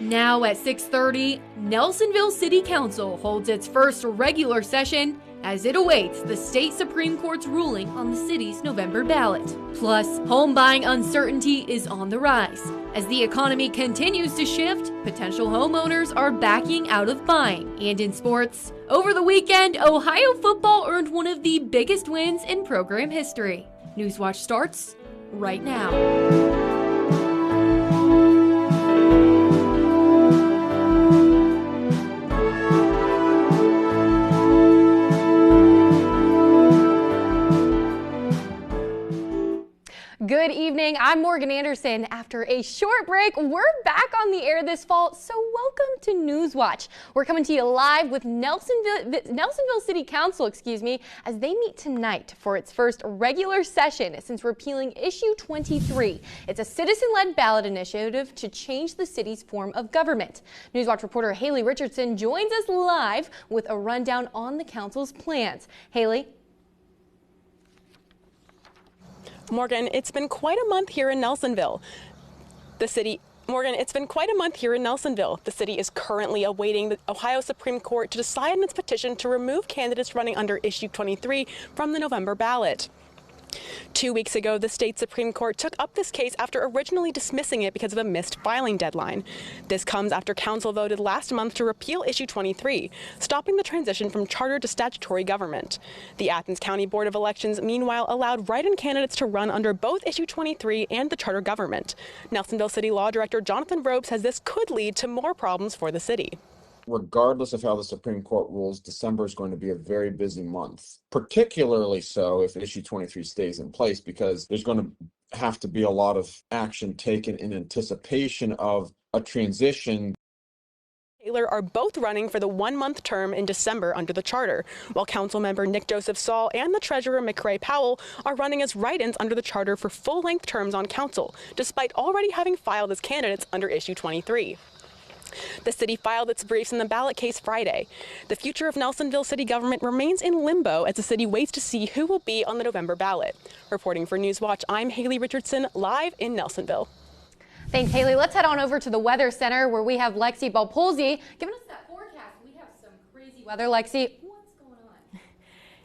Now at 6:30, Nelsonville City Council holds its first regular session as it awaits the state Supreme Court's ruling on the city's November ballot. Plus, home buying uncertainty is on the rise. As the economy continues to shift, potential homeowners are backing out of buying. And in sports, over the weekend, Ohio football earned one of the biggest wins in program history. Newswatch starts right now. Good evening, I'm Morgan Anderson. After a short break, we're back on the air this fall, so welcome to Newswatch. We're coming to you live with Nelsonville City Council, as they meet tonight for its first regular session since repealing Issue 23. It's a citizen-led ballot initiative to change the city's form of government. Newswatch reporter Haley Richardson joins us live with a rundown on the council's plans. Haley? Morgan, it's been quite a month here in Nelsonville. The city is currently awaiting the Ohio Supreme Court to decide on its petition to remove candidates running under Issue 23 from the November ballot. 2 weeks ago, the state Supreme Court took up this case after originally dismissing it because of a missed filing deadline. This comes after council voted last month to repeal Issue 23, stopping the transition from charter to statutory government. The Athens County Board of Elections, meanwhile, allowed write-in candidates to run under both Issue 23 and the charter government. Nelsonville City Law Director Jonathan Robe says this could lead to more problems for the city. Regardless of how the Supreme Court rules, December is going to be a very busy month, particularly so if Issue 23 stays in place, because there's going to have to be a lot of action taken in anticipation of a transition. Taylor are both running for the one-month term in December under the charter, while Councilmember Nick Joseph Saul and the Treasurer McRae Powell are running as write-ins under the charter for full-length terms on council, despite already having filed as candidates under Issue 23. The city filed its briefs in the ballot case Friday. The future of Nelsonville city government remains in limbo as the city waits to see who will be on the November ballot. Reporting for Newswatch, I'm Haley Richardson, live in Nelsonville. Thanks, Haley. Let's head on over to the Weather Center where we have Lexi Balpolzi giving us that forecast. We have some crazy weather. Lexi, what's going on?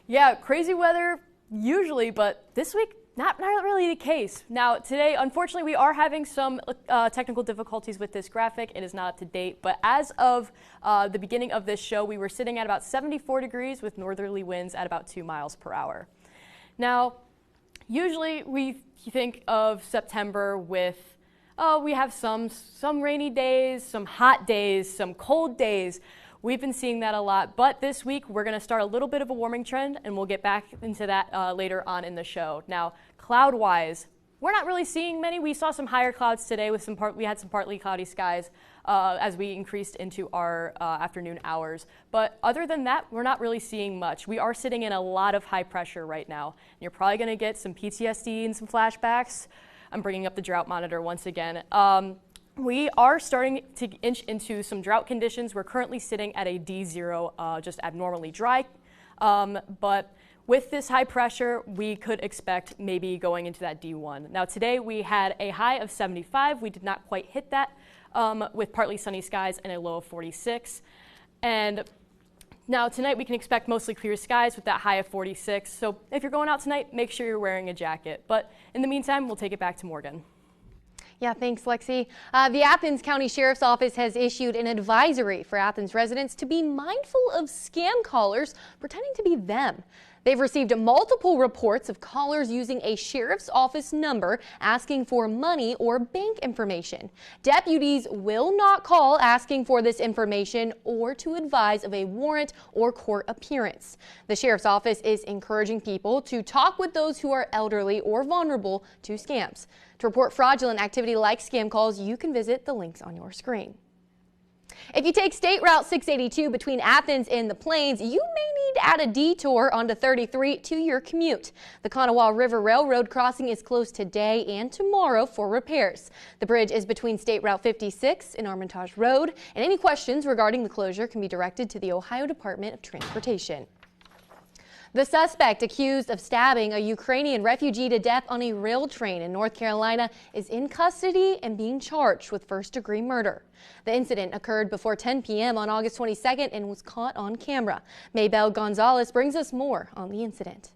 Yeah, crazy weather usually, but this week, not really the case. Now, today, unfortunately, we are having some technical difficulties with this graphic. It is not up to date, but as of the beginning of this show, we were sitting at about 74 degrees with northerly winds at about 2 miles per hour. Now, usually we think of September with, we have some rainy days, some hot days, some cold days. We've been seeing that a lot, but this week we're going to start a little bit of a warming trend, and we'll get back into that later on in the show. Now, cloud-wise, we're not really seeing many. We saw some higher clouds today with we had some partly cloudy skies as we increased into our afternoon hours. But other than that, we're not really seeing much. We are sitting in a lot of high pressure right now. And you're probably going to get some PTSD and some flashbacks. I'm bringing up the drought monitor once again. We are starting to inch into some drought conditions. We're currently sitting at a D0, just abnormally dry. But with this high pressure, we could expect maybe going into that D1. Now today we had a high of 75. We did not quite hit that with partly sunny skies and a low of 46. And now tonight we can expect mostly clear skies with that high of 46. So if you're going out tonight, make sure you're wearing a jacket. But in the meantime, we'll take it back to Morgan. Yeah, thanks, Lexi. The Athens County Sheriff's Office has issued an advisory for Athens residents to be mindful of scam callers pretending to be them. They've received multiple reports of callers using a sheriff's office number asking for money or bank information. Deputies will not call asking for this information or to advise of a warrant or court appearance. The sheriff's office is encouraging people to talk with those who are elderly or vulnerable to scams. To report fraudulent activity like scam calls, you can visit the links on your screen. If you take State Route 682 between Athens and the Plains, you may need to add a detour onto 33 to your commute. The Kanawha River Railroad crossing is closed today and tomorrow for repairs. The bridge is between State Route 56 and Armitage Road, and any questions regarding the closure can be directed to the Ohio Department of Transportation. The suspect accused of stabbing a Ukrainian refugee to death on a rail train in North Carolina is in custody and being charged with first-degree murder. The incident occurred before 10 p.m. on August 22nd and was caught on camera. Maybelle Gonzalez brings us more on the incident.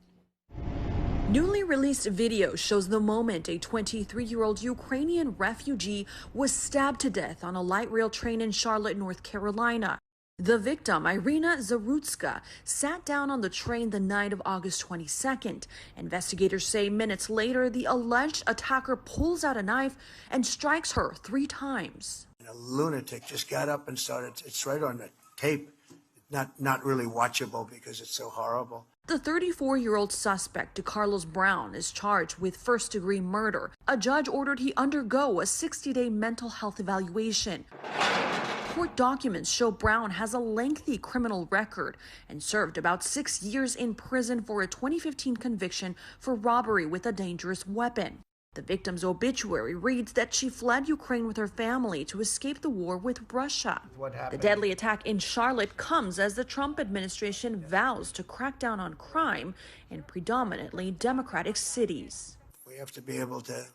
Newly released video shows the moment a 23-year-old Ukrainian refugee was stabbed to death on a light rail train in Charlotte, North Carolina. The victim, Irina Zarutska, sat down on the train the night of August 22nd. Investigators say minutes later, the alleged attacker pulls out a knife and strikes her 3 times. A lunatic just got up and started. It's right on the tape. Not really watchable because it's so horrible. The 34-year-old suspect, DeCarlos Brown, is charged with first-degree murder. A judge ordered he undergo a 60-day mental health evaluation. Court documents show Brown has a lengthy criminal record and served about 6 years in prison for a 2015 conviction for robbery with a dangerous weapon. The victim's obituary reads that she fled Ukraine with her family to escape the war with Russia. The deadly attack in Charlotte comes as the Trump administration vows to crack down on crime in predominantly Democratic cities. We have to be able to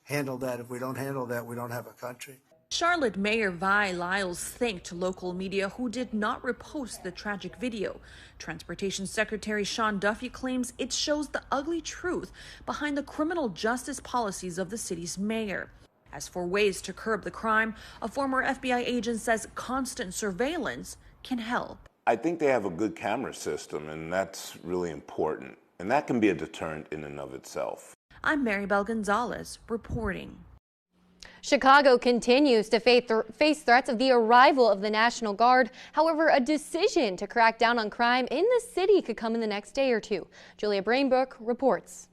handle that. If we don't handle that, we don't have a country. Charlotte Mayor Vi Lyles thanked local media who did not repost the tragic video. Transportation Secretary Sean Duffy claims it shows the ugly truth behind the criminal justice policies of the city's mayor. As for ways to curb the crime, a former FBI agent says constant surveillance can help. I think they have a good camera system, and that's really important. And that can be a deterrent in and of itself. I'm Maribel Gonzalez reporting. Chicago continues to face threats of the arrival of the National Guard. However, a decision to crack down on crime in the city could come in the next day or two. Julia Brainbook reports.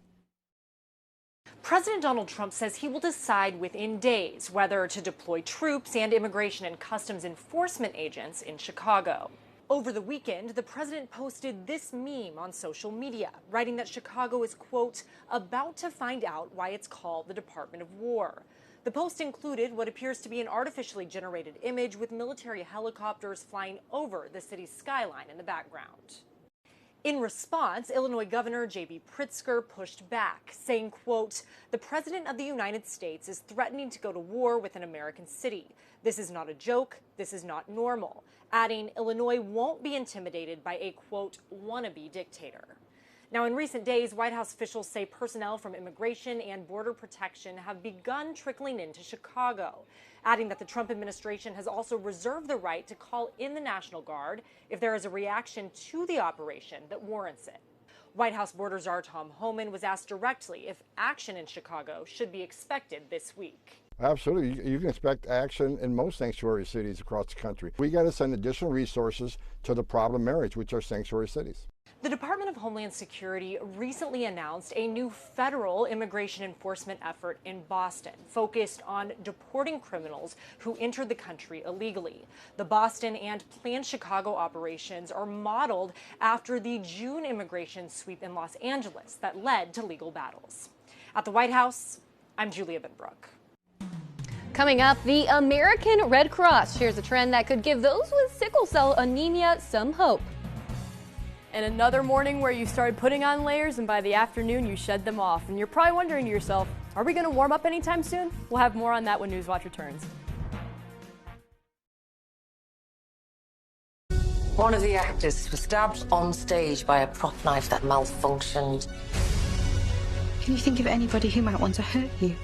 President Donald Trump says he will decide within days whether to deploy troops and immigration and customs enforcement agents in Chicago. Over the weekend, the president posted this meme on social media, writing that Chicago is, quote, about to find out why it's called the Department of War. The post included what appears to be an artificially generated image with military helicopters flying over the city's skyline in the background. In response, Illinois Governor J.B. Pritzker pushed back, saying, quote, the President of the United States is threatening to go to war with an American city. This is not a joke. This is not normal. Adding, Illinois won't be intimidated by a, quote, wannabe dictator. Now, in recent days, White House officials say personnel from Immigration and Border Protection have begun trickling into Chicago, adding that the Trump administration has also reserved the right to call in the National Guard if there is a reaction to the operation that warrants it. White House border czar Tom Homan was asked directly if action in Chicago should be expected this week. Absolutely. You can expect action in most sanctuary cities across the country. We got to send additional resources to the problem areas, which are sanctuary cities. The Department of Homeland Security recently announced a new federal immigration enforcement effort in Boston, focused on deporting criminals who entered the country illegally. The Boston and planned Chicago operations are modeled after the June immigration sweep in Los Angeles that led to legal battles. At the White House, I'm Julia Benbrook. Coming up, the American Red Cross shares a trend that could give those with sickle cell anemia some hope. And another morning where you started putting on layers and by the afternoon you shed them off. And you're probably wondering to yourself, are we going to warm up anytime soon? We'll have more on that when Newswatch returns. One of the actors was stabbed on stage by a prop knife that malfunctioned. Can you think of anybody who might want to hurt you?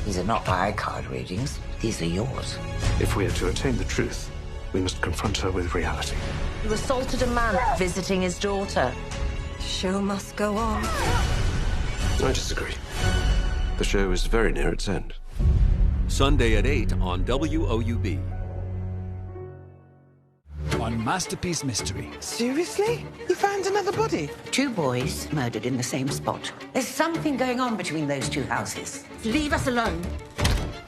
These are not my card readings. These are yours. If we are to attain the truth, we must confront her with reality. You assaulted a man visiting his daughter. The show must go on. I disagree. The show is very near its end. Sunday at 8 on WOUB. On Masterpiece Mystery. Seriously? You found another body? 2 boys murdered in the same spot. There's something going on between those 2 houses. Leave us alone.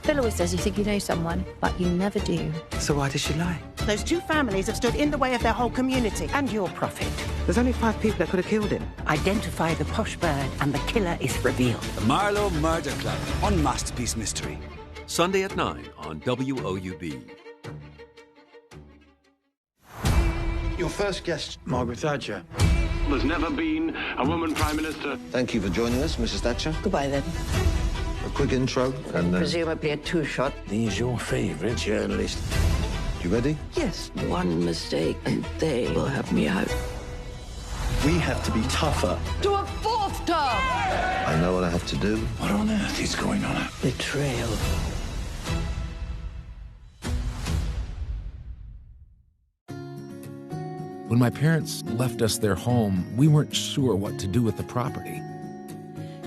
Phil always says you think you know someone, but you never do. So why does she lie? Those 2 families have stood in the way of their whole community. And your profit. There's only 5 people that could have killed him. Identify the posh bird and the killer is revealed. The Marlowe Murder Club on Masterpiece Mystery. Sunday at 9 on WOUB. Your first guest, Margaret Thatcher. There's never been a woman Prime Minister. Thank you for joining us, Mrs. Thatcher. Goodbye then. A quick intro and Presumably a two-shot. he's your favourite journalist. You ready? Yes. One mistake and they will have me out. We have to be tougher. To a fourth term! I know what I have to do. What on earth is going on? Betrayal. When my parents left us their home, we weren't sure what to do with the property.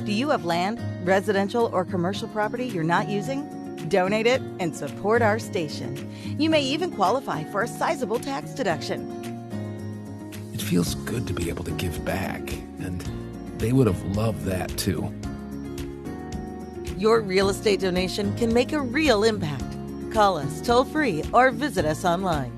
Do you have land, residential, or commercial property you're not using? Donate it and support our station. You may even qualify for a sizable tax deduction. It feels good to be able to give back, and they would have loved that too. Your real estate donation can make a real impact. Call us toll-free or visit us online.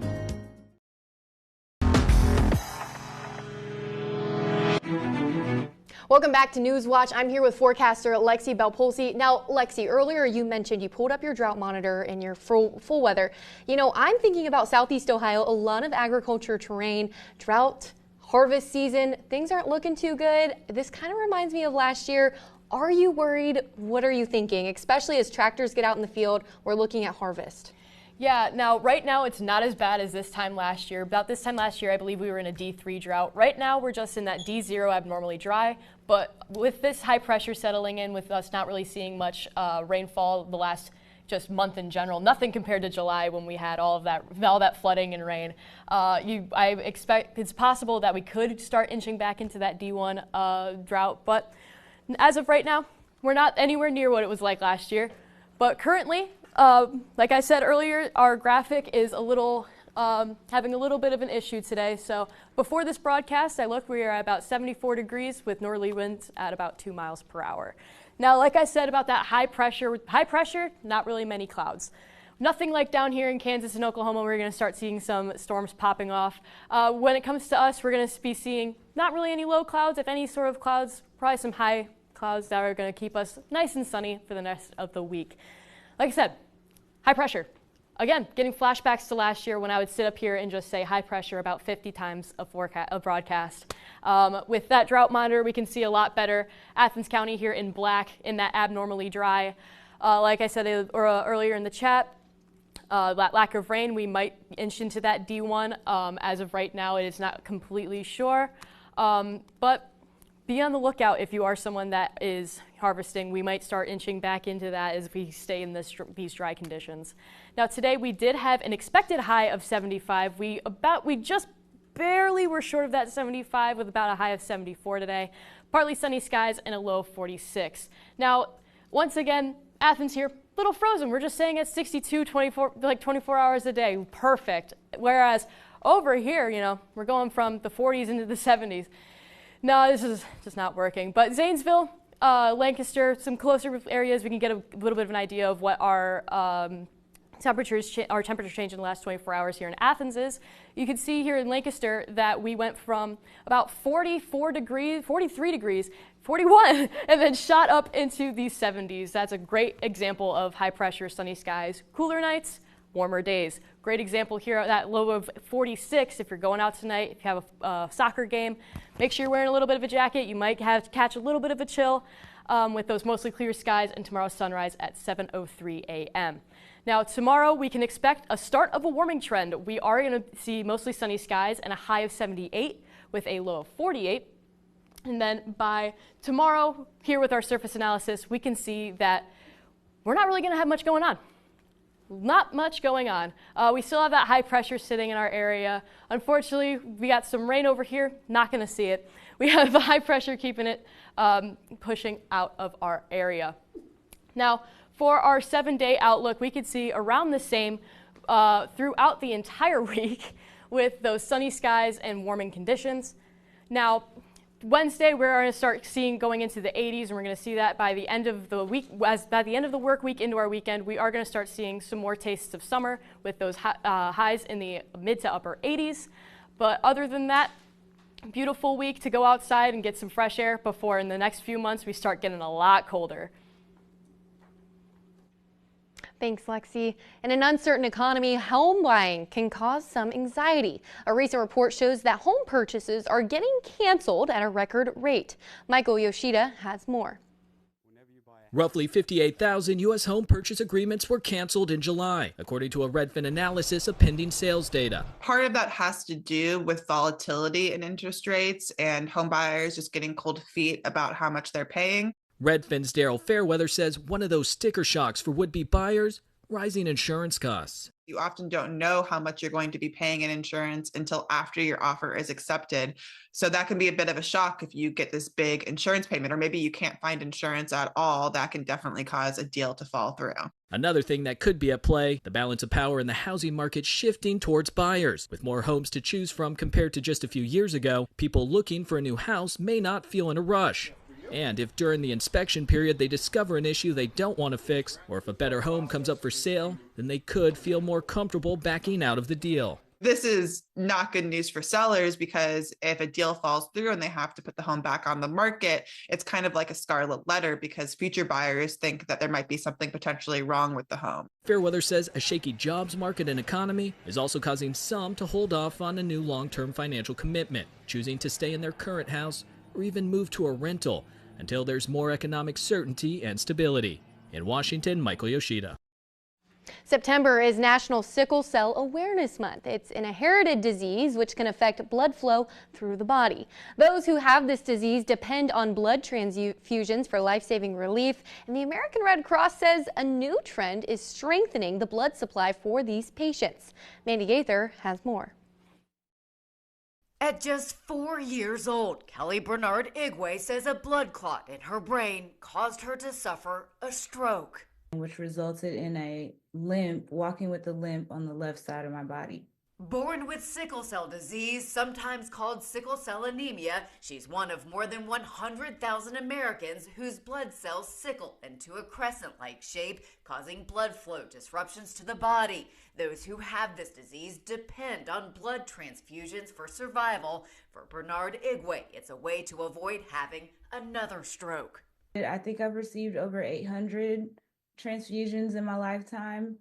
Welcome back to Newswatch. I'm here with forecaster Lexi Belpolsi. Now, Lexi, earlier you mentioned you pulled up your drought monitor and your full weather. You know, I'm thinking about Southeast Ohio, a lot of agriculture terrain, drought, harvest season. Things aren't looking too good. This kind of reminds me of last year. Are you worried? What are you thinking? Especially as tractors get out in the field, we're looking at harvest. Yeah, now, right now, it's not as bad as this time last year. About this time last year, I believe we were in a D3 drought. Right now, we're just in that D0 abnormally dry. But with this high pressure settling in, with us not really seeing much rainfall the last just month in general, nothing compared to July when we had all that flooding and rain. I expect it's possible that we could start inching back into that D1 drought. But as of right now, we're not anywhere near what it was like last year. But currently, like I said earlier, our graphic is having a little bit of an issue today. So before this broadcast, I looked, we are at about 74 degrees with northerly winds at about 2 miles per hour. Now, like I said about that high pressure, not really many clouds. Nothing like down here in Kansas and Oklahoma, we're going to start seeing some storms popping off. When it comes to us, we're going to be seeing not really any low clouds, if any sort of clouds, probably some high clouds that are going to keep us nice and sunny for the rest of the week. Like I said, high pressure. Again, getting flashbacks to last year when I would sit up here and just say high pressure about 50 times a broadcast. With that drought monitor, we can see a lot better. Athens County here in black in that abnormally dry. Like I said earlier in the chat, that lack of rain, we might inch into that D1. As of right now, it is not completely sure. But be on the lookout if you are someone that is harvesting. We might start inching back into that as we stay in these dry conditions. Now today we did have an expected high of 75. We just barely were short of that 75 with about a high of 74 today. Partly sunny skies and a low of 46. Now once again, Athens here, little frozen. We're just saying at 62, 24 hours a day, perfect. Whereas over here, you know, we're going from the 40s into the 70s. No, this is just not working. But Zanesville, Lancaster, some closer areas, we can get a little bit of an idea of what our temperature change in the last 24 hours here in Athens is. You can see here in Lancaster that we went from about 44 degrees, 43 degrees, 41, and then shot up into the 70s. That's a great example of high pressure, sunny skies, cooler nights, warmer days. Great example here at that low of 46. If you're going out tonight, if you have a soccer game, make sure you're wearing a little bit of a jacket. You might catch a little bit of a chill with those mostly clear skies, and tomorrow's sunrise at 7:03 a.m. Now tomorrow we can expect a start of a warming trend. We are going to see mostly sunny skies and a high of 78 with a low of 48. And then by tomorrow, here with our surface analysis, we can see that we're not really going to have much going on. Not much going on. We still have that high pressure sitting in our area. Unfortunately, we got some rain over here. Not going to see it. We have the high pressure keeping it pushing out of our area. Now, for our 7-day outlook, we could see around the same throughout the entire week with those sunny skies and warming conditions. Now, Wednesday, we're going to start seeing going into the 80s, and we're going to see that by the end of the week, by the end of the work week into our weekend, we are going to start seeing some more tastes of summer with those highs in the mid to upper 80s. But other than that, beautiful week to go outside and get some fresh air before in the next few months we start getting a lot colder. Thanks, Lexi. In an uncertain economy, home buying can cause some anxiety. A recent report shows that home purchases are getting canceled at a record rate. Michael Yoshida has more. Roughly 58,000 U.S. home purchase agreements were canceled in July, according to a Redfin analysis of pending sales data. Part of that has to do with volatility in interest rates and home buyers just getting cold feet about how much they're paying. Redfin's Daryl Fairweather says one of those sticker shocks for would-be buyers, rising insurance costs. You often don't know how much you're going to be paying in insurance until after your offer is accepted. So that can be a bit of a shock if you get this big insurance payment, or maybe you can't find insurance at all. That can definitely cause a deal to fall through. Another thing that could be at play, the balance of power in the housing market shifting towards buyers. With more homes to choose from compared to just a few years ago, people looking for a new house may not feel in a rush. And if during the inspection period they discover an issue they don't want to fix, or if a better home comes up for sale, then they could feel more comfortable backing out of the deal. This is not good news for sellers, because if a deal falls through and they have to put the home back on the market, it's kind of like a scarlet letter, because future buyers think that there might be something potentially wrong with the home. Fairweather says a shaky jobs market and economy is also causing some to hold off on a new long-term financial commitment, choosing to stay in their current house or even move to a rental until there's more economic certainty and stability. In Washington, Michael Yoshida. September is National Sickle Cell Awareness Month. It's an inherited disease which can affect blood flow through the body. Those who have this disease depend on blood transfusions for life-saving relief, and the American Red Cross says a new trend is strengthening the blood supply for these patients. Mandy Gaither has more. At just 4 years old, Kelly Bernard Igwe says a blood clot in her brain caused her to suffer a stroke, which resulted in a limp, walking with a limp on the left side of my body. Born with sickle cell disease, sometimes called sickle cell anemia, she's one of more than 100,000 Americans whose blood cells sickle into a crescent-like shape, causing blood flow disruptions to the body. Those who have this disease depend on blood transfusions for survival. For Bernard Igwe, it's a way to avoid having another stroke. I think I've received over 800 transfusions in my lifetime.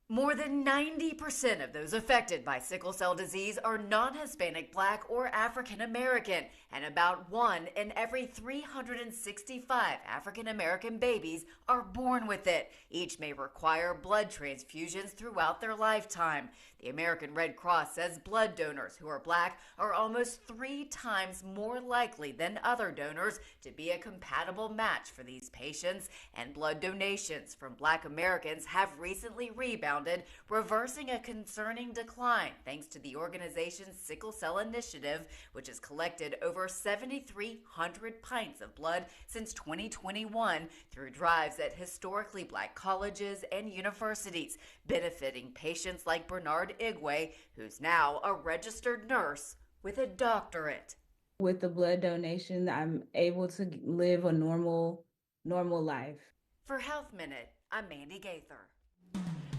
More than 90% of those affected by sickle cell disease are non-Hispanic, Black, or African American, and about 1 in every 365 African American babies are born with it. Each may require blood transfusions throughout their lifetime. The American Red Cross says blood donors who are Black are almost 3 times more likely than other donors to be a compatible match for these patients, and blood donations from Black Americans have recently rebounded, reversing a concerning decline thanks to the organization's Sickle Cell Initiative, which has collected over 7,300 pints of blood since 2021 through drives at historically Black colleges and universities, benefiting patients like Bernard Igwe, who's now a registered nurse with a doctorate. With the blood donation, I'm able to live a normal life. For Health Minute, I'm Mandy Gaither.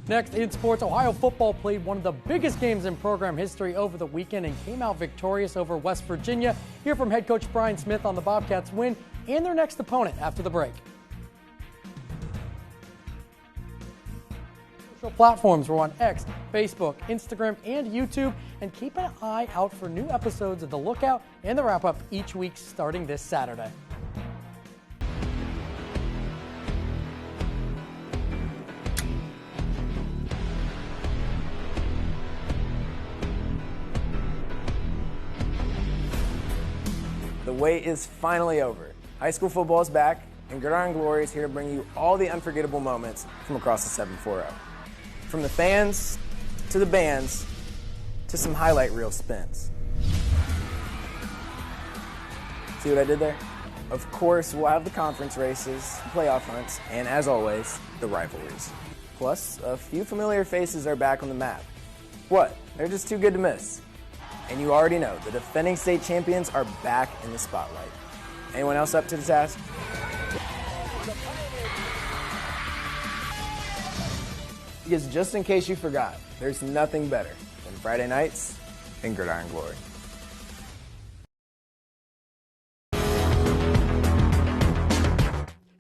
Next in sports, Ohio football played one of the biggest games in program history over the weekend and came out victorious over West Virginia. Hear from head coach Brian Smith on the Bobcats' win and their next opponent after the break. Social platforms were on X, Facebook, Instagram, and YouTube, and keep an eye out for new episodes of The Lookout and The Wrap-Up each week starting this Saturday. The wait is finally over. High school football is back, and Gridiron Glory is here to bring you all the unforgettable moments from across the 740. From the fans, to the bands, to some highlight reel spins. See what I did there? Of course, we'll have the conference races, playoff hunts, and as always, the rivalries. Plus, a few familiar faces are back on the map. What? They're just too good to miss. And you already know, the defending state champions are back in the spotlight. Anyone else up to the task? Because just in case you forgot, there's nothing better than Friday nights in Gridiron Glory.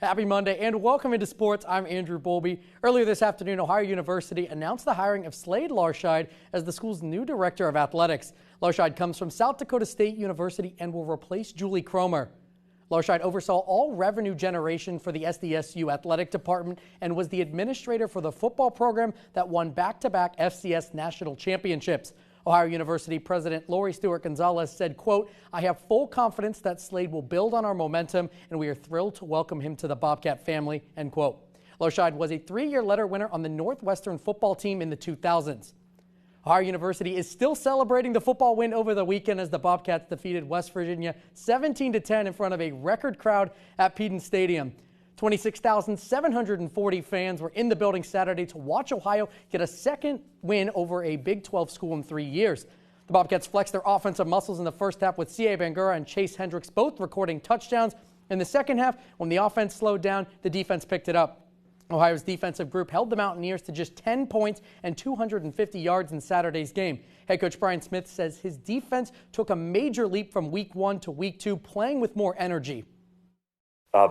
Happy Monday and welcome into sports. I'm Andrew Bolby. Earlier this afternoon, Ohio University announced the hiring of Slade Larscheid as the school's new director of athletics. Larscheid comes from South Dakota State University and will replace Julie Cromer. Larscheid oversaw all revenue generation for the SDSU athletic department and was the administrator for the football program that won back-to-back FCS national championships. Ohio University President Lori Stewart-Gonzalez said, quote, "I have full confidence that Slade will build on our momentum, and we are thrilled to welcome him to the Bobcat family," end quote. Larscheid was a 3-year letter winner on the Northwestern football team in the 2000s. Ohio University is still celebrating the football win over the weekend as the Bobcats defeated West Virginia 17-10 in front of a record crowd at Peden Stadium. 26,740 fans were in the building Saturday to watch Ohio get a second win over a Big 12 school in 3 years. The Bobcats flexed their offensive muscles in the first half with C.A. Bangura and Chase Hendricks both recording touchdowns. In the second half, when the offense slowed down, the defense picked it up. Ohio's defensive group held the Mountaineers to just 10 points and 250 yards in Saturday's game. Head coach Brian Smith says his defense took a major leap from week 1 to week 2, playing with more energy.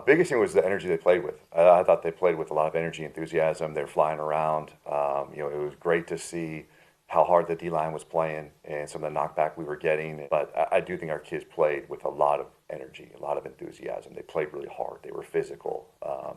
Biggest thing was the energy they played with. I thought they played with a lot of energy, enthusiasm. They're flying around. It was great to see how hard the D-line was playing and some of the knockback we were getting. But I do think our kids played with a lot of energy, a lot of enthusiasm. They played really hard. They were physical.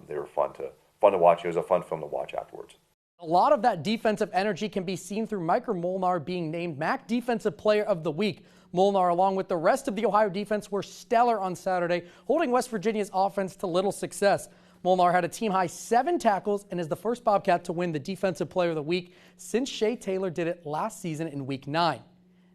They were fun to watch. It was a fun film to watch afterwards. A lot of that defensive energy can be seen through Micah Molnar being named MAC Defensive Player of the Week. Molnar, along with the rest of the Ohio defense, were stellar on Saturday, holding West Virginia's offense to little success. Molnar had a team-high 7 tackles and is the first Bobcat to win the Defensive Player of the Week since Shea Taylor did it last season in Week 9.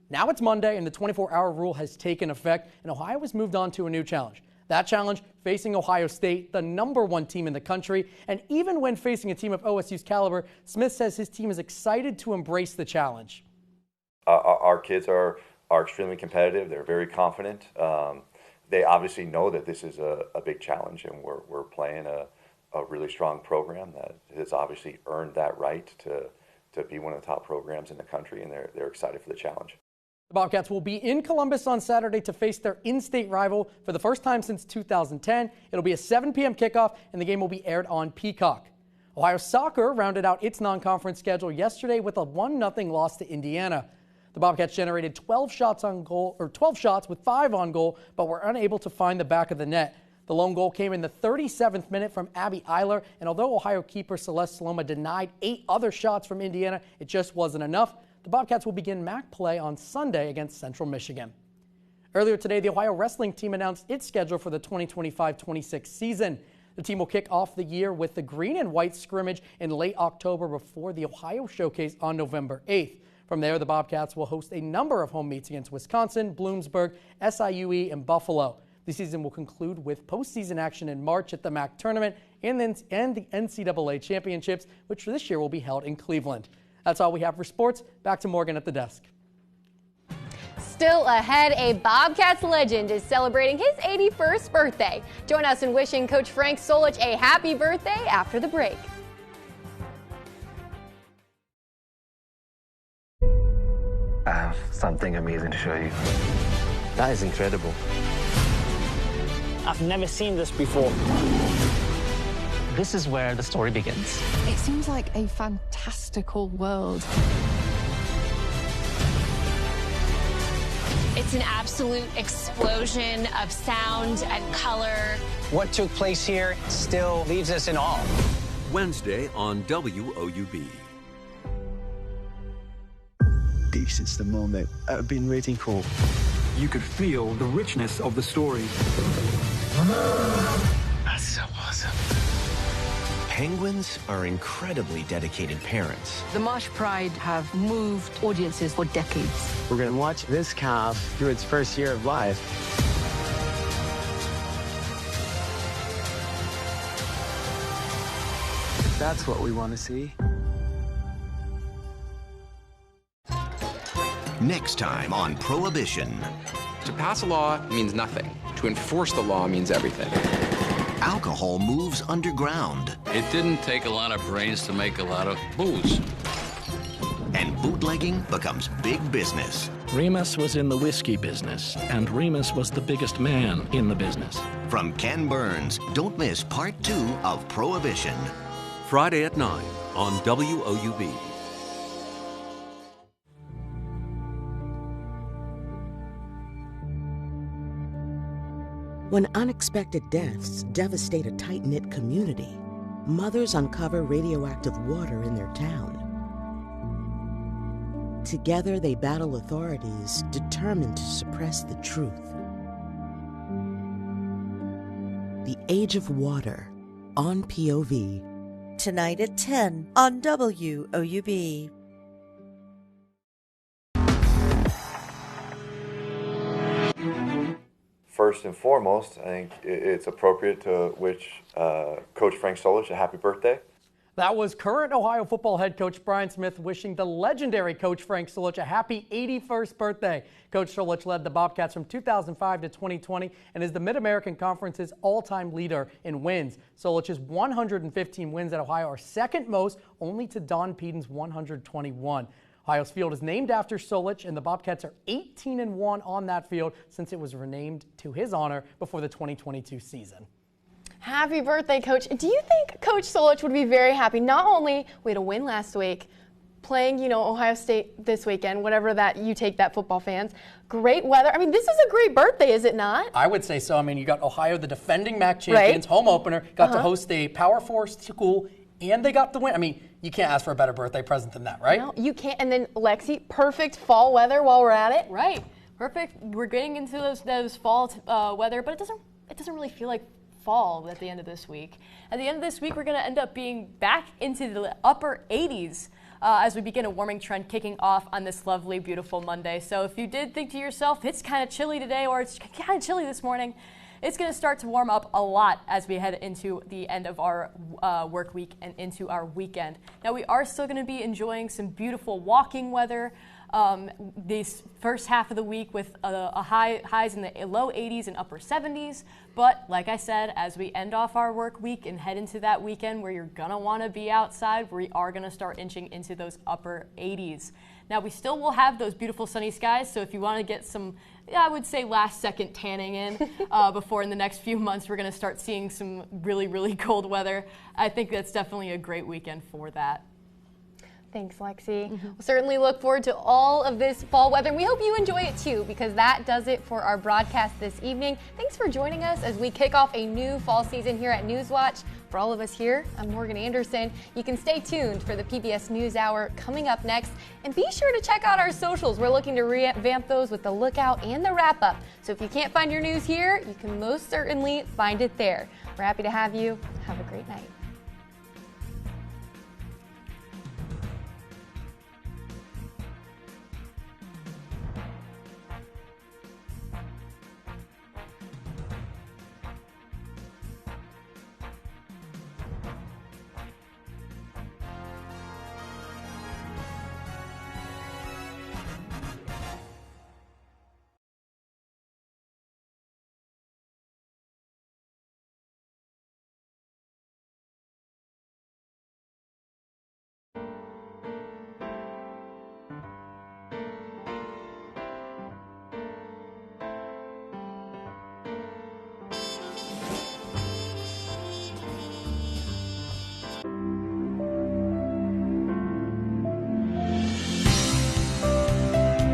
Now it's Monday, and the 24-hour rule has taken effect, and Ohio has moved on to a new challenge. That challenge facing Ohio State, the #1 team in the country. And even when facing a team of OSU's caliber, Smith says his team is excited to embrace the challenge. Our kids are extremely competitive. They're very confident. They obviously know that this is a big challenge, and we're playing a really strong program that has obviously earned that right to be one of the top programs in the country, and they're excited for the challenge. The Bobcats will be in Columbus on Saturday to face their in-state rival for the first time since 2010. It'll be a 7 p.m. kickoff, and the game will be aired on Peacock. Ohio Soccer rounded out its non-conference schedule yesterday with a 1-0 loss to Indiana. The Bobcats generated 12 shots with 5 on goal, but were unable to find the back of the net. The lone goal came in the 37th minute from Abby Eiler, and although Ohio keeper Celeste Saloma denied 8 other shots from Indiana, it just wasn't enough. The Bobcats will begin MAC play on Sunday against Central Michigan. Earlier today, the Ohio wrestling team announced its schedule for the 2025-26 season. The team will kick off the year with the green and white scrimmage in late October before the Ohio Showcase on November 8th. From there, the Bobcats will host a number of home meets against Wisconsin, Bloomsburg, SIUE, and Buffalo. The season will conclude with postseason action in March at the MAC tournament and the NCAA championships, which this year will be held in Cleveland. That's all we have for sports. Back to Morgan at the desk. Still ahead, a Bobcats legend is celebrating his 81st birthday. Join us in wishing Coach Frank Solich a happy birthday after the break. I have something amazing to show you. That is incredible. I've never seen this before. This is where the story begins. It seems like a fantastical world. It's an absolute explosion of sound and color. What took place here still leaves us in awe. Wednesday on WOUB. This is the moment I've been waiting for. You could feel the richness of the story. That's so awesome. Penguins are incredibly dedicated parents. The Marsh Pride have moved audiences for decades. We're going to watch this calf through its first year of life. That's what we want to see. Next time on Prohibition. To pass a law means nothing. To enforce the law means everything. Alcohol moves underground. It didn't take a lot of brains to make a lot of booze. and bootlegging becomes big business. Remus was in the whiskey business, and Remus was the biggest man in the business. From Ken Burns, don't miss part 2 of Prohibition. Friday at 9 on WOUB. When unexpected deaths devastate a tight-knit community, mothers uncover radioactive water in their town. Together, they battle authorities determined to suppress the truth. The Age of Water, on POV. Tonight at 10 on WOUB. First and foremost, I think it's appropriate to wish Coach Frank Solich a happy birthday. That was current Ohio football head coach Brian Smith wishing the legendary Coach Frank Solich a happy 81st birthday. Coach Solich led the Bobcats from 2005 to 2020 and is the Mid-American Conference's all-time leader in wins. Solich's 115 wins at Ohio are second most, only to Don Peden's 121. Ohio's field is named after Solich, and the Bobcats are 18-1 on that field since it was renamed to his honor before the 2022 season. Happy birthday, Coach. Do you think Coach Solich would be very happy? Not only we had a win last week, playing, Ohio State this weekend, whatever that you take that, football fans. Great weather. I mean, this is a great birthday, is it not? I would say so. I mean, you got Ohio, the defending MAC champions, home opener, got to host a Power 4 school, and they got the win. I mean, you can't ask for a better birthday present than that, right? No, you can't. And then, Lexi, perfect fall weather while we're at it. Right. Perfect. We're getting into those fall weather, but it doesn't really feel like fall at the end of this week. At the end of this week, we're going to end up being back into the upper 80s as we begin a warming trend kicking off on this lovely, beautiful Monday. So if you did think to yourself, it's kind of chilly today or it's kind of chilly this morning, it's going to start to warm up a lot as we head into the end of our work week and into our weekend. Now, we are still going to be enjoying some beautiful walking weather this first half of the week with highs in the low 80s and upper 70s. But like I said, as we end off our work week and head into that weekend where you're going to want to be outside, we are going to start inching into those upper 80s. Now, we still will have those beautiful sunny skies, so if you want to get some, I would say, last-second tanning in before in the next few months we're going to start seeing some really, really cold weather, I think that's definitely a great weekend for that. Thanks, Lexi. We'll certainly look forward to all of this fall weather, and we hope you enjoy it too, because that does it for our broadcast this evening. Thanks for joining us as we kick off a new fall season here at Newswatch. For all of us here, I'm Morgan Anderson. You can stay tuned for the PBS News Hour coming up next, and be sure to check out our socials. We're looking to revamp those with the Lookout and the Wrap-Up. So if you can't find your news here, you can most certainly find it there. We're happy to have you. Have a great night.